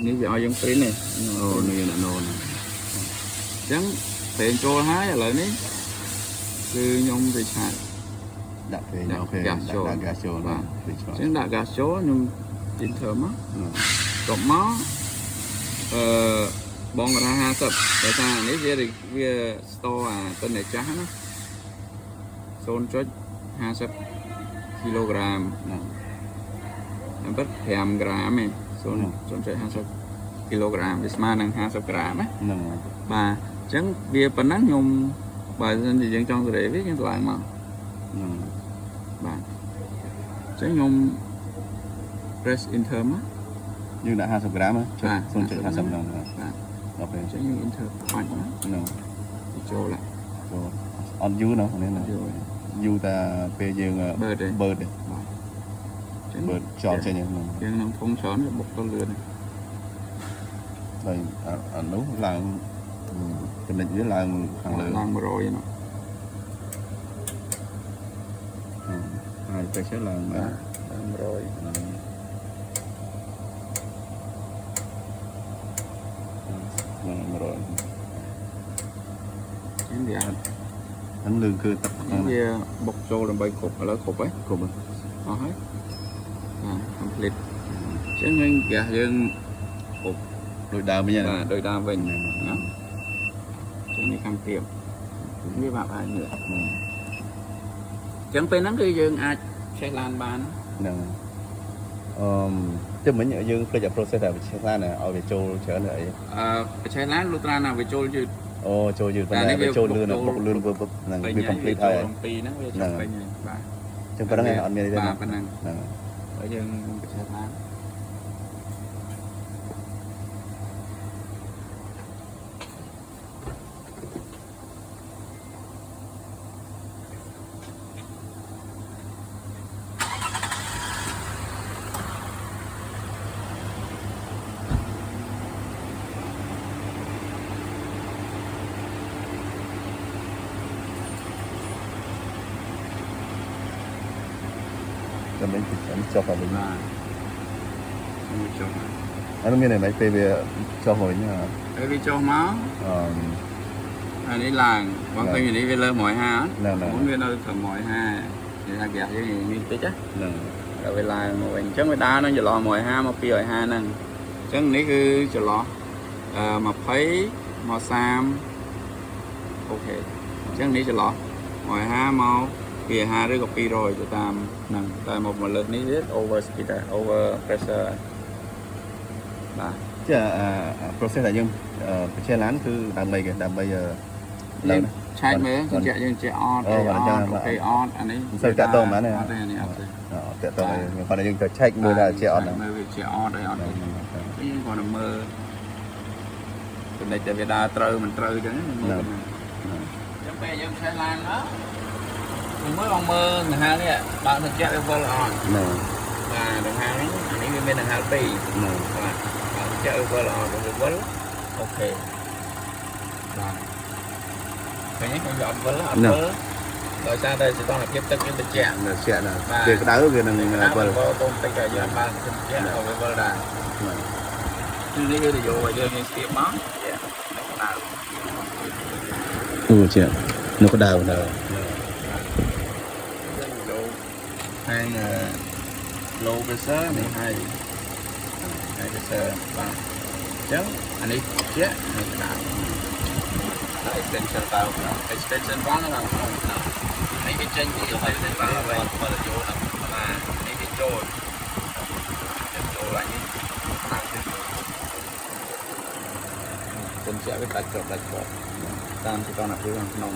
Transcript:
នេះវាឲ្យយើងព្រីននេះអូនេះណូនអញ្ចឹងពេលចូលហើយឥឡូវនេះគឺខ្ញុំវាឆាតដាក់ពេលអូខេដាក់ហ្គាសចូលបាទអញ្ចឹងដាក់ហ្គាសចូលខ្ញុំទីនធ្វើមកគ្រប់មកបងរា50តែថានេះវាស្តអាទិនចាស់ណា0.50 គីឡូក្រាមតាមពិត5ក្រាមឯង0.50 គីឡូក្រាមវាស្មើនឹង50ក្រាមណាហ្នឹងបាទអញ្ចឹងវាប៉ុណ្ណឹងខ្ញុំបើសិនជាយើងចង់សេរីវាយើងឡើងមកហ្នឹងបាទអញ្ចឹងខ្ញុំ press enter មកយើងដាក់50ក្រាមចុច 0.50 ហ្នឹងបាទដល់ពេលអញ្ចឹងយើង enter បាច់មកហ្នឹងចូលឡាចូលអត់យូរណានេះណាយូរតែពេលយើងបើទេបើចោលចេញហ្នឹងយើងនឹងធំច្រើនបុកទៅលឿនហើយអានោះឡើងចំណិចវាឡើងខាងលើឡើង100ហ្នឹងហើយតែចេះឡើង100ចឹងវាហ្នឹងលឿនគឺទឹកវាបុកចូលដើម្បីគ្រប់ឥឡូវគ្រប់ហើយគ្រប់អស់ហើយcomplete ចឹងវិញហ្គាសយើងគ្រប់ដូចដើមវិញបាទដូចដើមវិញណាចឹងនេះកម្មភាពវាបាក់ហើយnữaចឹងពេលហ្នឹងគឺយើងអាចឆេះឡានបានហ្នឹងជិះមិញយើងភ្លេច process តែឆេះឡានឲ្យវាចូលច្រើនអីឆេះឡានលុត្រាណាវាចូលយឺតអូចូលយឺតប៉ុន្តែវាចូលលឿនបុកលឿនហ្នឹងវា complete ហើយពីហ្នឹងវាចូលពេញហើយបាទចឹងប៉ុណ្្នឹងអត់មានអីទេបាទប៉ុណ្្នឹងហ្នឹងហើយយើងឆេះឡានតែមិនចុះទៅវិញបាទចុះអានោះមានអីមិនពេលវាចុះវិញពេលវាចុះមកអានេះឡើងបងឃើញនេះវាលើ150មុនវានៅត្រឹម150និយាយថាហ្គាសយើងមានតិចហ្នឹងដល់វាឡើងមកវិញអញ្ចឹងវាដើរនឹងចន្លោះ150មក250ហ្នឹងអញ្ចឹងនេះគឺចន្លោះ20មក30អូខេអញ្ចឹងនេះចន្លោះ150មក250ឬក៏200ទៅតាមហ្នឹងតែមកលើកនេះទៀត over speed over pressure បាទចា process ដែលយើងបញ្ជាឡានគឺដើម្បីឡើងឆែកមើលយើងជាអត់អូខេអត់អានេះមិនសូវតាក់ទងបានទេអត់ទេអានេះអត់ទេតាក់ទងខ្ញុំគាត់យើងទៅឆែកមើលថាជាអត់មើលវាជាអត់ហើយអត់ទេយើងគាត់ទៅមើលចំណុចតែវាដើរត្រូវមិនត្រូវអញ្ចឹងមើលចាំពេលយើងឆែកឡានមកបងមើលដង្ហើមនេះបើទៅជែកវាវល់អត់បាទដង្ហើមនេះអានេះវាមានដង្ហើម2បាទបើជែកវាវល់អត់វាវល់អូខេបាទឃើញទេខ្ញុំអត់វល់អត់វល់ដោយសារតែសីតុណ្ហភាពទឹកវាត្រជាក់ណាវាក្តៅវានឹងវល់តូនតិចក៏យើងបានត្រជាក់ក៏វាវល់ដែរគឺនេះវាយកឲ្យយើងស្ទាបមកក្តៅអូជានៅក្តៅហើយ low pressure នេះហើយ high pressure បាទអញ្ចឹងអានេះជានេះក្តៅហើយ extension តើ extension បានហ្នឹងនេះវាចេញពីហើយទៅបានហើយបើចូលដល់នេះវាចូលឡើងនេះតាមទៅគុំជាវាដាច់ជាប់តាមសីតុណ្ហភាពក្នុង